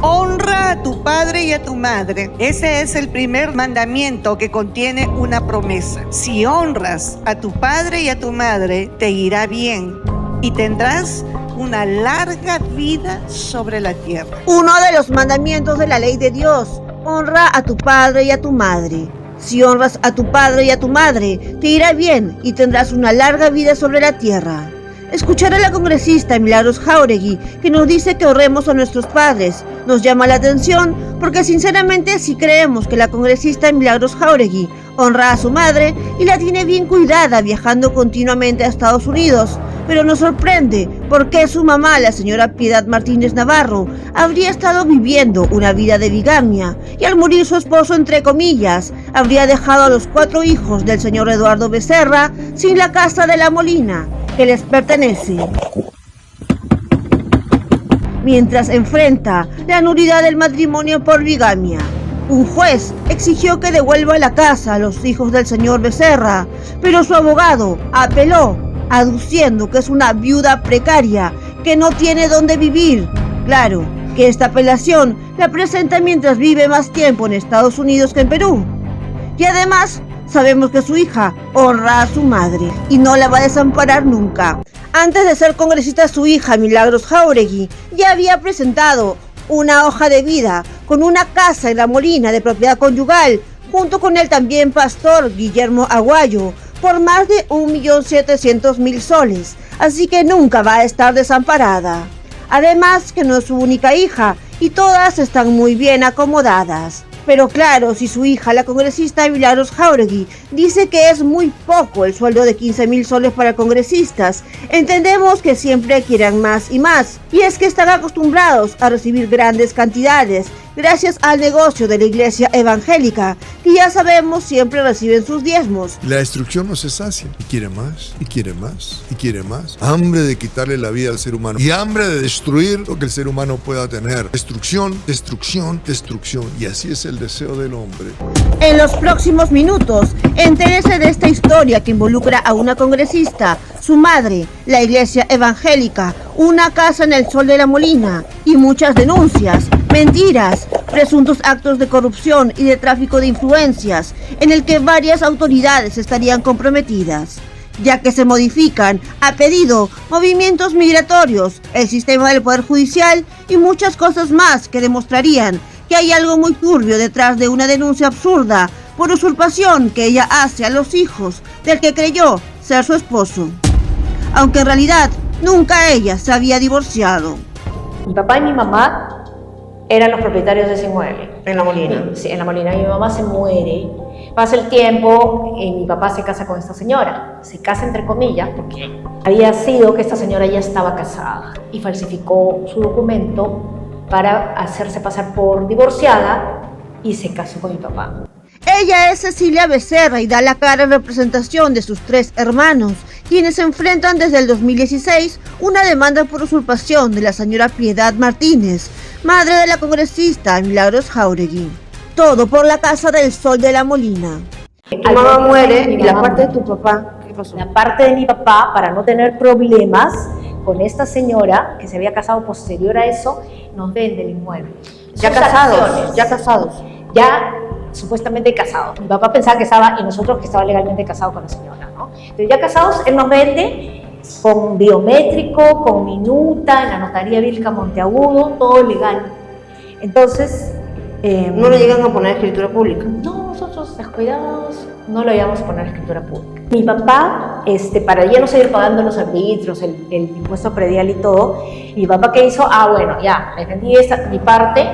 Honra a tu padre y a tu madre. Ese es el primer mandamiento que contiene una promesa. Si honras a tu padre y a tu madre, te irá bien y tendrás una larga vida sobre la tierra. Uno de los mandamientos de la ley de Dios: honra a tu padre y a tu madre. Si honras a tu padre y a tu madre, te irá bien y tendrás una larga vida sobre la tierra. Escuchar a la congresista Milagros Jáuregui, que nos dice que honremos a nuestros padres, nos llama la atención porque sinceramente sí creemos que la congresista Milagros Jáuregui honra a su madre y la tiene bien cuidada viajando continuamente a Estados Unidos. Pero nos sorprende por qué su mamá, la señora Piedad Martínez Navarro, habría estado viviendo una vida de bigamia y al morir su esposo, entre comillas, habría dejado a los 4 hijos del señor Eduardo Becerra sin la casa de La Molina que les pertenece, mientras enfrenta la nulidad del matrimonio por bigamia. Un juez exigió que devuelva la casa a los hijos del señor Becerra, pero su abogado apeló, aduciendo que es una viuda precaria que no tiene dónde vivir. Claro que esta apelación la presenta mientras vive más tiempo en Estados Unidos que en Perú. Y además sabemos que su hija honra a su madre y no la va a desamparar nunca. Antes de ser congresista, su hija Milagros Jáuregui ya había presentado una hoja de vida con una casa en La Molina de propiedad conyugal, junto con el también pastor Guillermo Aguayo, por más de 1.700.000 soles, así que nunca va a estar desamparada. Además que no es su única hija y todas están muy bien acomodadas. Pero claro, si su hija, la congresista Milagros Jáuregui, dice que es muy poco el sueldo de 15.000 soles para congresistas, entendemos que siempre quieran más y más. Y es que están acostumbrados a recibir grandes cantidades, gracias al negocio de la iglesia evangélica, que ya sabemos siempre reciben sus diezmos. La destrucción no se sacia, y quiere más, y quiere más, y quiere más. Hambre de quitarle la vida al ser humano, y hambre de destruir lo que el ser humano pueda tener. Destrucción, destrucción, destrucción, y así es el deseo del hombre. En los próximos minutos, entérese de esta historia que involucra a una congresista, su madre, la iglesia evangélica, una casa en el Sol de La Molina y muchas denuncias, mentiras, presuntos actos de corrupción y de tráfico de influencias, en el que varias autoridades estarían comprometidas, ya que se modifican a pedido movimientos migratorios, el sistema del Poder Judicial y muchas cosas más que demostrarían que hay algo muy turbio detrás de una denuncia absurda por usurpación que ella hace a los hijos del que creyó ser su esposo, aunque en realidad nunca ella se había divorciado. Mi papá y mi mamá eran los propietarios de ese inmueble. ¿En La Molina? Sí, en La Molina. Mi mamá se muere, pasa el tiempo y mi papá se casa con esta señora. Se casa entre comillas porque había sido que esta señora ya estaba casada y falsificó su documento para hacerse pasar por divorciada y se casó con mi papá. Ella es Cecilia Becerra y da la cara en representación de sus 3 hermanos, quienes enfrentan desde el 2016 una demanda por usurpación de la señora Piedad Martínez, madre de la congresista Milagros Jáuregui. Todo por la casa del Sol de La Molina. Tu mamá muere y la parte de tu papá, ¿qué pasó? La parte de mi papá, para no tener problemas con esta señora que se había casado posterior a eso, nos vende el inmueble. Ya Sus casados, acciones. ya casados. Ya supuestamente casados. Mi papá pensaba que estaba, y nosotros que estaba legalmente casado con la señora, ¿no? Entonces ya casados, él nos vende con biométrico, con minuta, en la notaría Vilca Monteagudo, todo legal. Entonces... ¿No le llegan a poner escritura pública? No, nosotros descuidados no lo íbamos a poner escritura pública. Mi papá, para ya no seguir pagando los arbitrios, el impuesto predial y todo, mi papá ¿qué hizo? Bueno, ya, les vendí mi parte.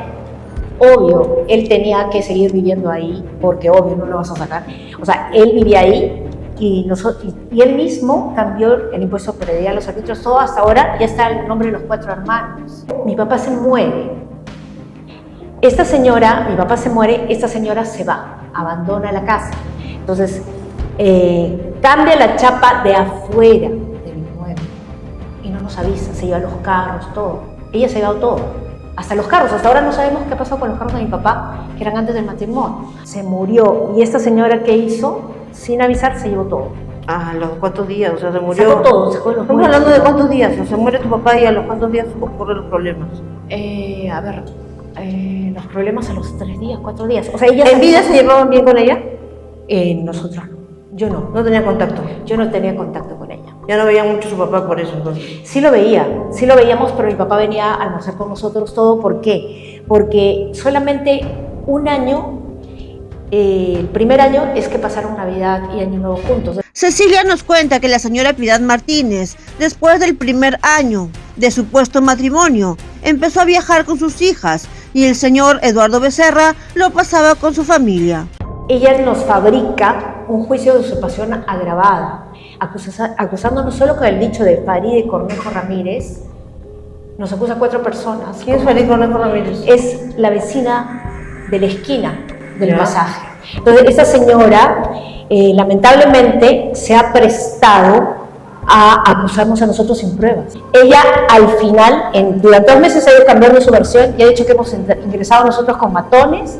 Obvio, él tenía que seguir viviendo ahí, porque obvio no lo vas a sacar. O sea, él vivía ahí y él mismo cambió el impuesto predial, los arbitrios, todo hasta ahora ya está el nombre de los 4 hermanos. Mi papá se muere. Esta señora, mi papá se muere, esta señora se va, abandona la casa. Entonces, cambia la chapa de afuera del inmueble y no nos avisa, se lleva los carros, todo. Ella se ha llevado todo, hasta los carros. Hasta ahora no sabemos qué pasó con los carros de mi papá, que eran antes del matrimonio. Se murió y esta señora, ¿qué hizo? Sin avisar, se llevó todo. ¿A los cuántos días? O sea, se murió. Sacó todo, sacó los Estamos hablando de cuántos días. O sea, se muere tu papá y a los cuántos días ocurren los problemas. A ver, los problemas a los 3 días, 4 días. O sea, ella ¿En vida se llevaban bien con ella? Nosotros no. Yo no. No tenía contacto. Yo no tenía contacto con ella. Ya no veía mucho a su papá por eso, entonces. Sí lo veíamos, pero mi papá venía a almorzar con nosotros todo. ¿Por qué? Porque solamente un año, el primer año es que pasaron Navidad y Año Nuevo juntos. Cecilia nos cuenta que la señora Piedad Martínez, después del primer año de supuesto matrimonio, empezó a viajar con sus hijas y el señor Eduardo Becerra lo pasaba con su familia. Ella nos fabrica un juicio de usurpación agravada, acusándonos solo con el dicho de Faride Cornejo Ramírez. Nos acusa a 4 personas. ¿Quién es Faride Cornejo Ramírez? Es la vecina de la esquina del pasaje. Entonces, esta señora lamentablemente se ha prestado a acusarnos a nosotros sin pruebas. Ella al final, durante 2 meses ha ido cambiando su versión y ha dicho que hemos ingresado nosotros con matones,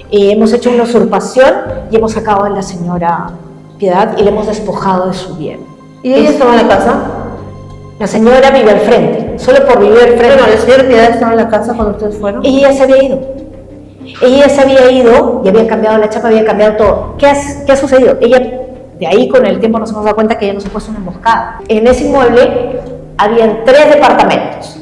hemos hecho una usurpación y hemos sacado a la señora Piedad y le hemos despojado de su bien. ¿Y ella estaba en la casa? La señora vive al frente, solo por vivir al frente. Bueno, ¿la señora Piedad estaba en la casa cuando ustedes fueron? Ella se había ido. Ella se había ido y había cambiado la chapa, había cambiado todo. ¿Qué ha sucedido? Ella, de ahí con el tiempo nos hemos dado cuenta que ella nos ha puesto una emboscada. En ese inmueble habían 3 departamentos.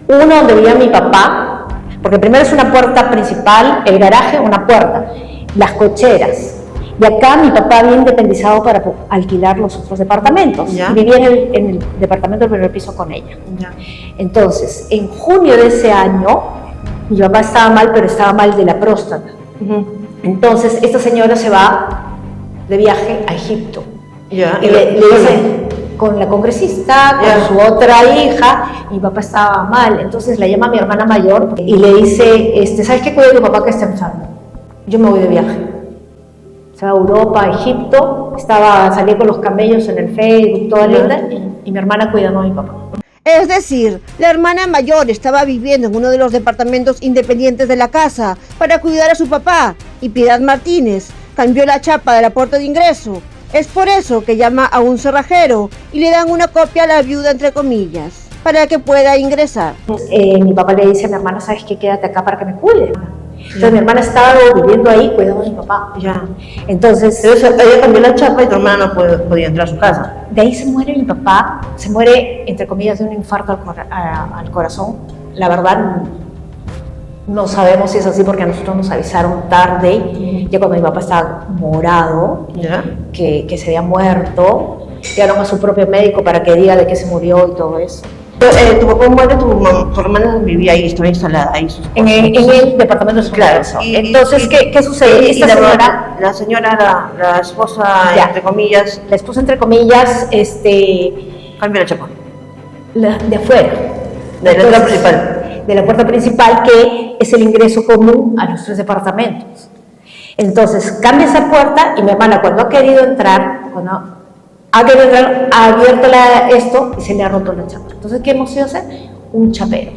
Uno donde vivía mi papá, porque primero es una puerta principal, el garaje, una puerta, las cocheras. Y acá mi papá había independizado para alquilar los otros departamentos. ¿Ya? Y vivía en el departamento del primer piso con ella. Ya. Entonces, en junio de ese año, mi papá estaba mal, pero estaba mal de la próstata. Entonces, esta señora se va de viaje a Egipto. Ya. Y le dice, con la congresista, con su otra hija, y mi papá estaba mal. Entonces la llama a mi hermana mayor y le dice, ¿sabes qué? Cuida de tu papá que está enfermo. Yo me voy de viaje. Se va a Europa, a Egipto, salía con los camellos en el Facebook, toda linda, y mi hermana cuidando a mi papá. Es decir, la hermana mayor estaba viviendo en uno de los departamentos independientes de la casa para cuidar a su papá y Piedad Martínez cambió la chapa de la puerta de ingreso. Es por eso que llama a un cerrajero y le dan una copia a la viuda, entre comillas, para que pueda ingresar. Mi papá le dice a mi hermana, ¿sabes qué? Quédate acá para que me cuide. Entonces mi hermana estaba viviendo ahí cuidando a mi papá. Ya. Entonces, ella cambió la chapa y tu hermana no podía entrar a su casa. de ahí se muere mi papá, se muere, entre comillas, de un infarto al corazón. La verdad, no sabemos si es así porque a nosotros nos avisaron tarde, ya cuando mi papá estaba morado, Ya. que se había muerto. Llegaron a su propio médico para que diga de qué se murió y todo eso. Tu papá muere, tu hermana vivía ahí, estaba instalada ahí. En el departamento de su Claro. casa. Entonces, ¿qué sucede? Y la señora, la esposa, Ya. entre comillas, La esposa, entre comillas, cambió la chapa. de afuera. De la entrada Entonces, principal. de la puerta principal, que es el ingreso común a los 3 departamentos. Entonces, cambia esa puerta y mi hermana, cuando ha querido entrar, ha abierto esto y se le ha roto la chapa. Entonces, ¿qué hemos ido a hacer? Un chapero.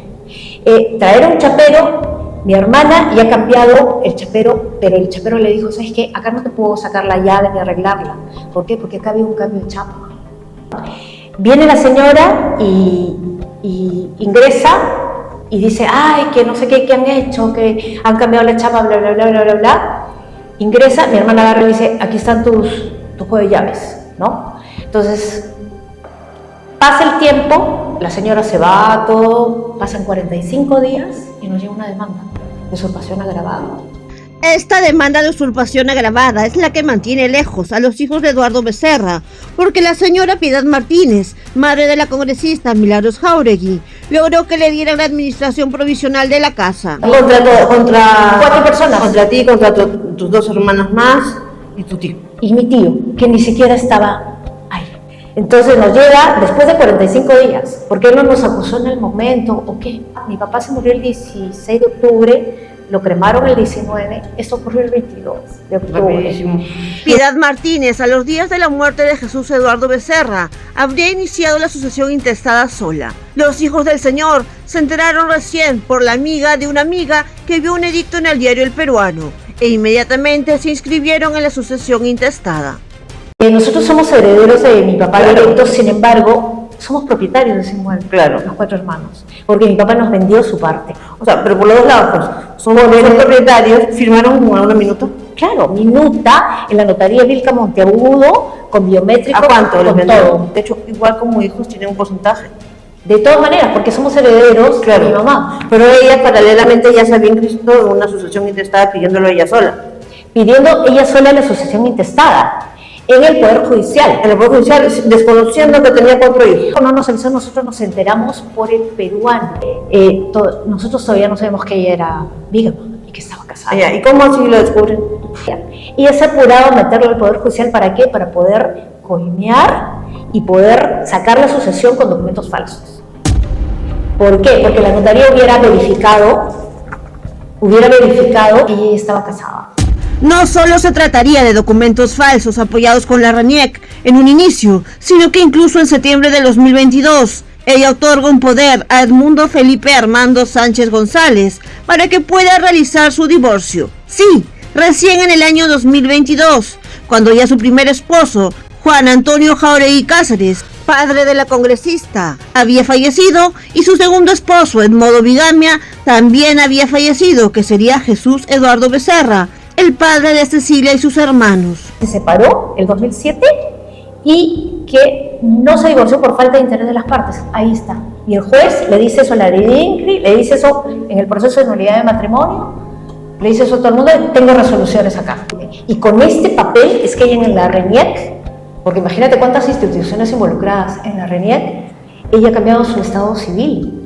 Traer un chapero, mi hermana ya ha cambiado el chapero, pero el chapero le dijo, ¿sabes qué? Acá no te puedo sacar la llave ni arreglarla. ¿Por qué? Porque acá había un cambio de chapa. Viene la señora y ingresa y dice, ay, que no sé qué han hecho, que han cambiado la chapa, bla, bla, bla, bla, bla, bla. Ingresa, mi hermana agarra y dice, aquí están tu juego de llaves, ¿no? Entonces, pasa el tiempo, la señora se va, todo, pasan 45 días y nos llega una demanda de usurpación agravada. Esta demanda de usurpación agravada es la que mantiene lejos a los hijos de Eduardo Becerra, porque la señora Piedad Martínez, madre de la congresista Milagros Jáuregui, logró que le dieran la administración provisional de la casa. Contra 4 personas. Contra ti, contra tus 2 hermanas más y tu tío. Y mi tío, que ni siquiera estaba ahí. Entonces nos llega después de 45 días. ¿Por qué no nos acusó en el momento o qué? Mi papá se murió el 16 de octubre, lo cremaron el 19, esto ocurrió el 22 de octubre. Rapidísimo. Piedad Martínez, a los días de la muerte de Jesús Eduardo Becerra, habría iniciado la sucesión intestada sola. Los hijos del señor se enteraron recién por la amiga de una amiga que vio un edicto en el diario El Peruano e inmediatamente se inscribieron en la sucesión intestada. Nosotros somos herederos de mi papá directo, sin embargo, somos propietarios de ese inmueble, Claro. los 4 hermanos, porque mi papá nos vendió su parte. O sea, pero por los dos lados, pues, son propietarios, firmaron a una minuta. Claro, minuta en la notaría Vilca Monteagudo, con biométrico, ¿A cuánto les con vendió? todo. De hecho, igual como hijos tienen un porcentaje. De todas maneras, porque somos herederos Claro. de mi mamá. Pero ella paralelamente ya se había inscrito en una asociación intestada pidiéndolo ella sola. Pidiendo ella sola la asociación intestada en el Poder Judicial. En el Poder Judicial, desconociendo que tenía 4 hijos. No nos avisó, nosotros nos enteramos por el peruano. Nosotros todavía no sabemos que ella era bígama y que estaba casada. ¿Y cómo así lo descubren? Y ella se apuraba a meterlo al Poder Judicial, ¿para qué? Para poder coimear y poder sacar la sucesión con documentos falsos. ¿Por qué? Porque la notaría hubiera verificado que ella estaba casada. No solo se trataría de documentos falsos apoyados con la RENIEC en un inicio, sino que incluso en septiembre de 2022, ella otorga un poder a Edmundo Felipe Armando Sánchez González para que pueda realizar su divorcio. Sí, recién en el año 2022, cuando ya su primer esposo, Juan Antonio Jauregui Cáceres, padre de la congresista, había fallecido y su segundo esposo, en modo bigamia, también había fallecido, que sería Jesús Eduardo Becerra, el padre de Cecilia y sus hermanos. Se separó el 2007 y que no se divorció por falta de interés de las partes. Ahí está. Y el juez le dice eso a la ley de INCRI, le dice eso en el proceso de nulidad de matrimonio, le dice eso a todo el mundo, tengo resoluciones acá. Y con este papel es que ella en la RENIEC, porque imagínate cuántas instituciones involucradas en la RENIEC, ella ha cambiado su estado civil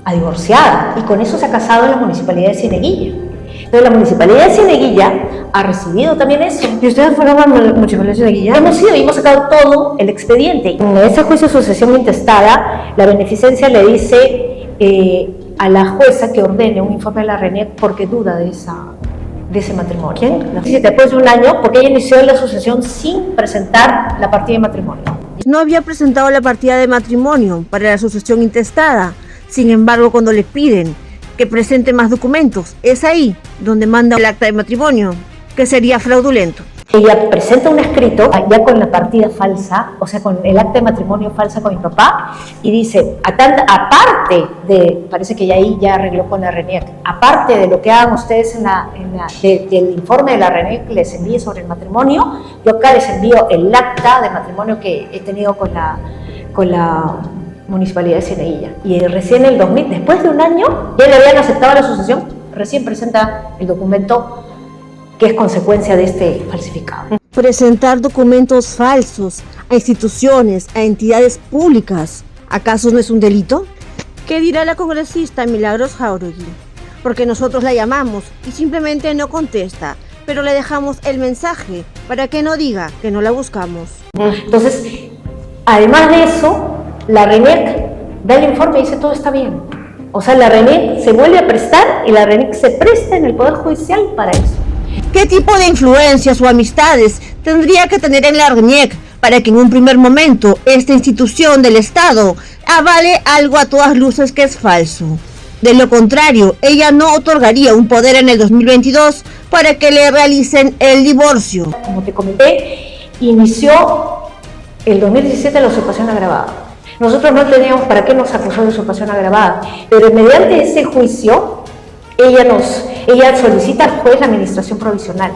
a divorciada y con eso se ha casado en la Municipalidad de Cieneguilla. Entonces la Municipalidad de Cieneguilla ha recibido también eso. ¿Y ustedes fueron a la Municipalidad de Cieneguilla? Hemos ido y hemos sacado todo el expediente. En ese juicio de sucesión intestada, la beneficencia le dice a la jueza que ordene un informe de la RENIEC porque duda de ese matrimonio. ¿Quién? Después de un año, porque ella inició la sucesión sin presentar la partida de matrimonio. No había presentado la partida de matrimonio para la sucesión intestada. Sin embargo, cuando le piden que presente más documentos, es ahí donde manda el acta de matrimonio, que sería fraudulento. Ella presenta un escrito ya con la partida falsa, o sea, con el acta de matrimonio falsa con mi papá, y dice, aparte de, parece que ya ahí ya arregló con la RENIEC, aparte de lo que hagan ustedes del informe de la RENIEC que les envíe sobre el matrimonio, yo acá les envío el acta de matrimonio que he tenido con la Municipalidad de Cieneguilla. Y recién en el 2000, después de un año, ya le habían aceptado la sucesión, recién presenta el documento que es consecuencia de este falsificado. Presentar documentos falsos a instituciones, a entidades públicas, ¿acaso no es un delito? ¿Qué dirá la congresista Milagros Jauregui? Porque nosotros la llamamos y simplemente no contesta, pero le dejamos el mensaje para que no diga que no la buscamos. Entonces, además de eso, la RENIEC da el informe y dice todo está bien. O sea, la RENIEC se vuelve a prestar y la RENIEC se presta en el Poder Judicial para eso. ¿Qué tipo de influencias o amistades tendría que tener en la RENIEC para que en un primer momento esta institución del Estado avale algo a todas luces que es falso? De lo contrario, ella no otorgaría un poder en el 2022 para que le realicen el divorcio. Como te comenté, inició el 2017 la usurpación agravada. Nosotros no teníamos para qué nos acusó de usurpación agravada, pero mediante ese juicio, ella solicita al juez la administración provisional.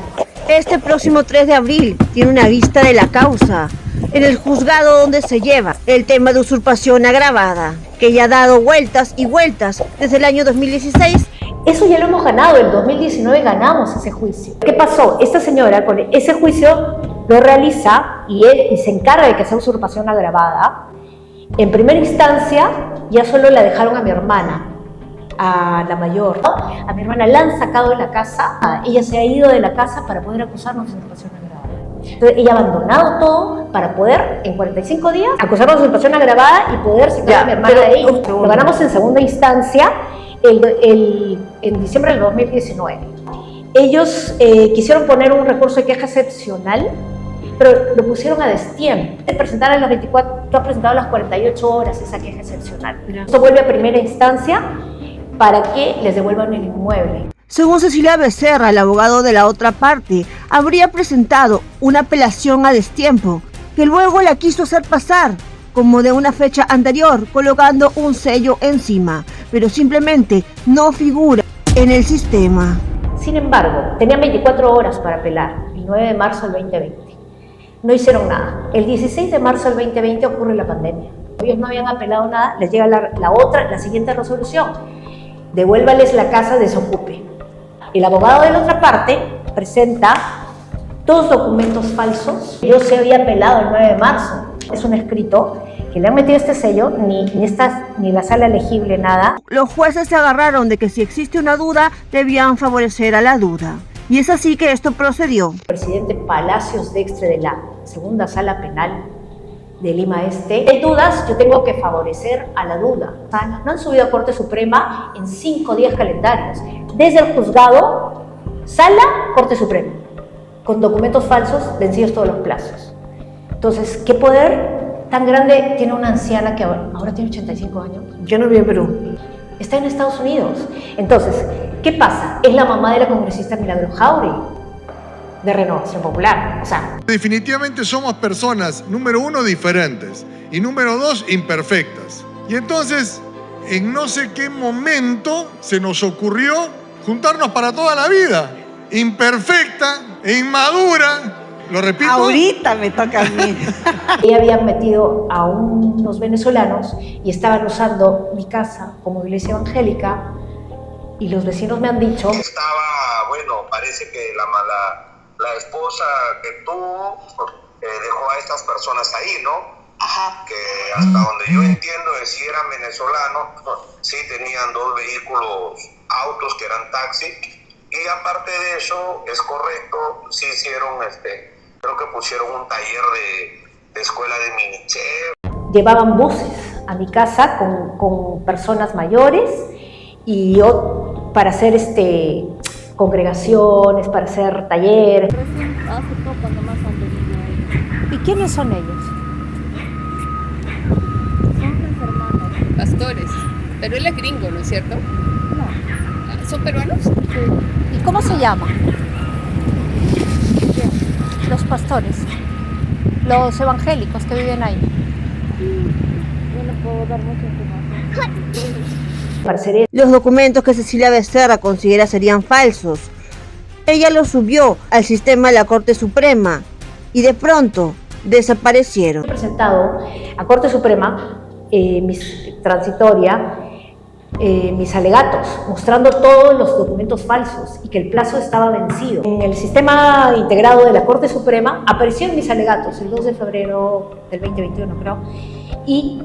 Este próximo 3 de abril tiene una vista de la causa en el juzgado donde se lleva el tema de usurpación agravada, que ya ha dado vueltas y vueltas desde el año 2016. Eso ya lo hemos ganado, en 2019 ganamos ese juicio. ¿Qué pasó? Esta señora con ese juicio lo realiza y se encarga de que sea usurpación agravada. En primera instancia ya solo la dejaron a mi hermana, a la mayor, ¿no? A mi hermana la han sacado de la casa, ella se ha ido de la casa para poder acusarnos de usurpación agravada. Entonces ella ha abandonado todo para poder en 45 días acusarnos de usurpación agravada y poder sacar a mi hermana de ahí. Lo ganamos en segunda instancia en diciembre del 2019. Ellos quisieron poner un recurso de queja excepcional, pero lo pusieron a destiempo. Tú has presentado a las 48 horas esa queja excepcional. Esto vuelve a primera instancia para que les devuelvan el inmueble. Según Cecilia Becerra, el abogado de la otra parte, habría presentado una apelación a destiempo, que luego la quiso hacer pasar como de una fecha anterior, colocando un sello encima, pero simplemente no figura en el sistema. Sin embargo, tenían 24 horas para apelar, el 9 de marzo del 2020. No hicieron nada. El 16 de marzo del 2020 ocurre la pandemia. Ellos no habían apelado nada, les llega la siguiente resolución. Devuélvales la casa, desocupe. El abogado de la otra parte presenta 2 documentos falsos. Yo se había apelado el 9 de marzo. Es un escrito que le han metido este sello, ni la sala legible, nada. Los jueces se agarraron de que si existe una duda, debían favorecer a la duda. Y es así que esto procedió. El presidente Palacios Dextre de la Segunda Sala Penal de Lima Este. Hay dudas, yo tengo que favorecer a la duda. No han subido a Corte Suprema en 5 días calendarios. Desde el juzgado, sala, Corte Suprema. Con documentos falsos, vencidos todos los plazos. Entonces, ¿qué poder tan grande tiene una anciana que ahora tiene 85 años? Yo no vi en Perú. Está en Estados Unidos. Entonces, ¿qué pasa? Es la mamá de la congresista Milagros Jauregui, de Renovación Popular. O sea, Definitivamente somos personas, número 1, diferentes y número 2, imperfectas. Y entonces, en no sé qué momento se nos ocurrió juntarnos para toda la vida. Imperfecta e inmadura. Lo repito. Ahorita me toca a mí. ella habían metido a unos venezolanos y estaban usando mi casa como iglesia evangélica y los vecinos me han dicho... Parece que la esposa que tuvo dejó a estas personas ahí, ¿no? Ajá. Que hasta donde yo entiendo, si eran venezolanos, sí tenían 2 vehículos, autos que eran taxi, y aparte de eso, es correcto, sí hicieron, creo que pusieron un taller de escuela de minichef. Llevaban buses a mi casa con personas mayores y yo para hacer congregaciones, para hacer talleres. Hace poco nomás han venido. ¿Y quiénes son ellos? Son mis hermanos. Pastores. Pero él es gringo, ¿no es cierto? No. ¿Son peruanos? Sí. ¿Y cómo se llama? Los pastores, los evangélicos que viven ahí. Yo no puedo dar mucha información. Parecería. Los documentos que Cecilia Becerra considera serían falsos, ella los subió al sistema de la Corte Suprema y de pronto desaparecieron. He presentado a Corte Suprema transitoria mis alegatos, mostrando todos los documentos falsos y que el plazo estaba vencido. En el sistema integrado de la Corte Suprema aparecieron mis alegatos el 2 de febrero del 2021, creo, y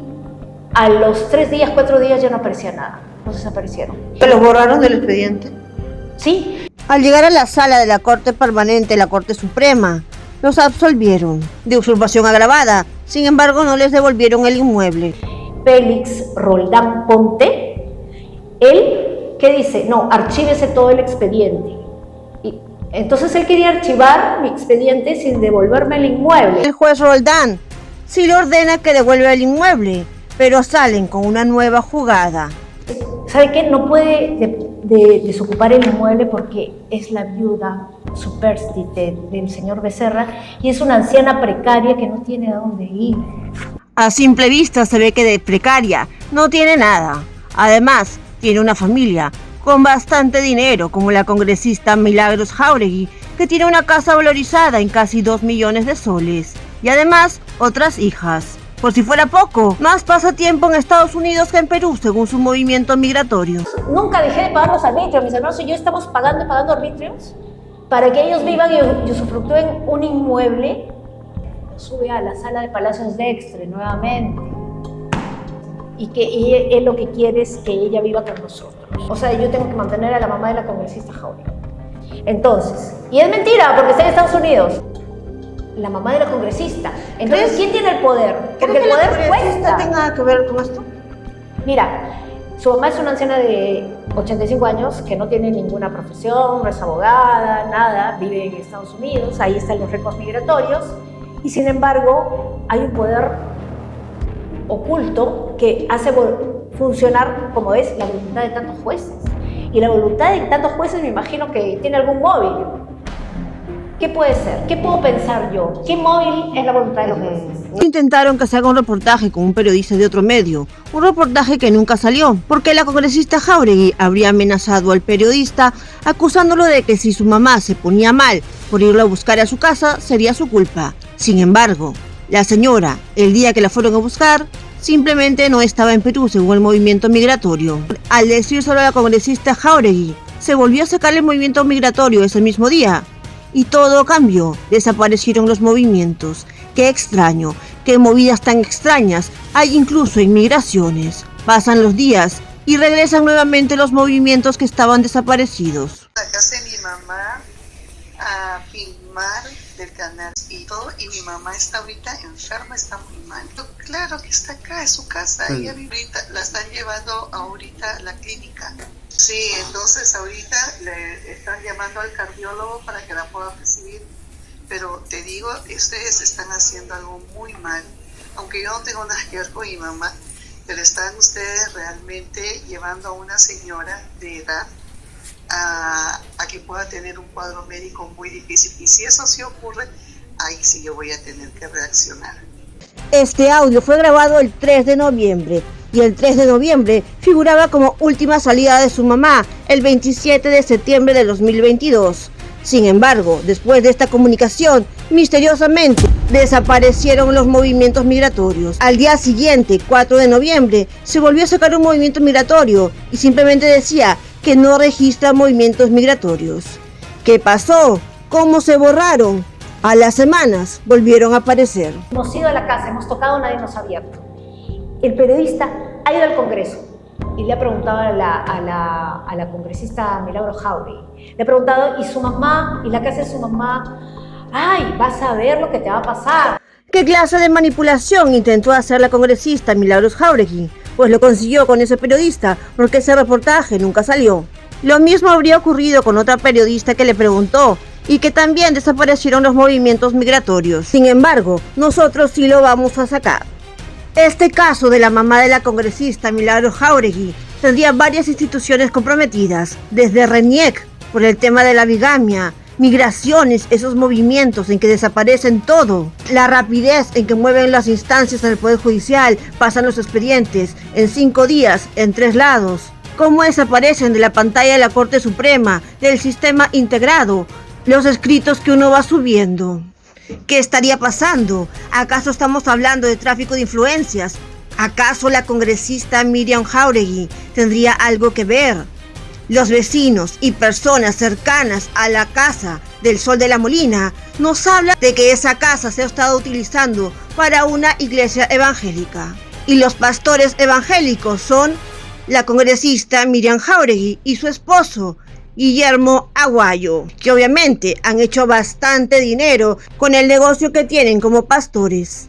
a los 3 días, 4 días ya no aparecía nada, no desaparecieron. ¿Que los borraron del expediente? Sí. Al llegar a la sala de la Corte Permanente de la Corte Suprema, los absolvieron de usurpación agravada, sin embargo no les devolvieron el inmueble. Félix Roldán Ponte, él, ¿qué dice? No, archívese todo el expediente. Y entonces él quería archivar mi expediente sin devolverme el inmueble. El juez Roldán sí le ordena que devuelva el inmueble, pero salen con una nueva jugada. ¿Sabe qué? No puede desocupar el inmueble porque es la viuda supérstite del señor Becerra y es una anciana precaria que no tiene a dónde ir. A simple vista se ve que de precaria no tiene nada. Además, tiene una familia con bastante dinero, como la congresista Milagros Jauregui, que tiene una casa valorizada en casi 2 millones de soles. Y además, otras hijas. Por si fuera poco, más pasa tiempo en Estados Unidos que en Perú, según su movimiento migratorio. Nunca dejé de pagar los arbitrios, mis hermanos y yo estamos pagando y pagando arbitrios para que ellos vivan y usufructúen un inmueble. Sube a la sala de Palacios Dextre nuevamente y él lo que quiere es que ella viva con nosotros. O sea, yo tengo que mantener a la mamá de la congresista Jauregui. Entonces, y es mentira porque está en Estados Unidos. La mamá de la congresista. Entonces, ¿quién tiene el poder? Porque el poder cuesta. ¿Tenga que ver con esto? Mira, su mamá es una anciana de 85 años que no tiene ninguna profesión, no es abogada, nada, vive en Estados Unidos, ahí están los récords migratorios, y sin embargo hay un poder oculto que hace funcionar, como es, la voluntad de tantos jueces. Y la voluntad de tantos jueces me imagino que tiene algún móvil. ¿Qué puede ser? ¿Qué puedo pensar yo? ¿Qué móvil es la voluntad de los jueces? Intentaron que se haga un reportaje con un periodista de otro medio, un reportaje que nunca salió, porque la congresista Jáuregui habría amenazado al periodista acusándolo de que si su mamá se ponía mal por irlo a buscar a su casa, sería su culpa. Sin embargo, la señora, el día que la fueron a buscar, simplemente no estaba en Perú según el movimiento migratorio. Al decírselo a la congresista Jáuregui, se volvió a sacar el movimiento migratorio ese mismo día. Y todo cambió, desaparecieron los movimientos. Qué extraño, qué movidas tan extrañas hay incluso en migraciones. Pasan los días y regresan nuevamente los movimientos que estaban desaparecidos. La casa de mi mamá a filmar del canal y todo, y mi mamá está ahorita enferma, está muy mal. Claro que está acá, es su casa, ella ahorita la están llevando ahorita a la clínica. Sí, entonces ahorita le están llamando al cardiólogo para que la pueda recibir, pero te digo, ustedes están haciendo algo muy mal, aunque yo no tengo nada que ver con mi mamá, pero están ustedes realmente llevando a una señora de edad a que pueda tener un cuadro médico muy difícil, y si eso sí ocurre, ahí sí yo voy a tener que reaccionar. Este audio fue grabado el 3 de noviembre y el 3 de noviembre figuraba como última salida de su mamá el 27 de septiembre de 2022. Sin embargo, después de esta comunicación, misteriosamente desaparecieron los movimientos migratorios. Al día siguiente, 4 de noviembre, se volvió a sacar un movimiento migratorio y simplemente decía que no registra movimientos migratorios. ¿Qué pasó? ¿Cómo se borraron? A las semanas volvieron a aparecer. Hemos ido a la casa, hemos tocado, nadie nos ha abierto. El periodista ha ido al Congreso y le ha preguntado a la congresista Milagros Jáuregui. Le ha preguntado, ¿y su mamá? ¿Y la casa de su mamá? ¡Ay, vas a ver lo que te va a pasar! ¿Qué clase de manipulación intentó hacer la congresista Milagros Jáuregui? Pues lo consiguió con ese periodista, porque ese reportaje nunca salió. Lo mismo habría ocurrido con otra periodista que le preguntó, y que también desaparecieron los movimientos migratorios. Sin embargo, nosotros sí lo vamos a sacar. Este caso de la mamá de la congresista Milagros Jáuregui tendría varias instituciones comprometidas, desde RENIEC, por el tema de la bigamia, migraciones, esos movimientos en que desaparecen todo, la rapidez en que mueven las instancias del Poder Judicial, pasan los expedientes en 5 días, en 3 lados, cómo desaparecen de la pantalla de la Corte Suprema, del sistema integrado, los escritos que uno va subiendo. ¿Qué estaría pasando? ¿Acaso estamos hablando de tráfico de influencias? ¿Acaso la congresista Miriam Jáuregui tendría algo que ver? Los vecinos y personas cercanas a la casa del Sol de la Molina nos hablan de que esa casa se ha estado utilizando para una iglesia evangélica. Y los pastores evangélicos son la congresista Miriam Jáuregui y su esposo, Guillermo Aguayo, que obviamente han hecho bastante dinero con el negocio que tienen como pastores.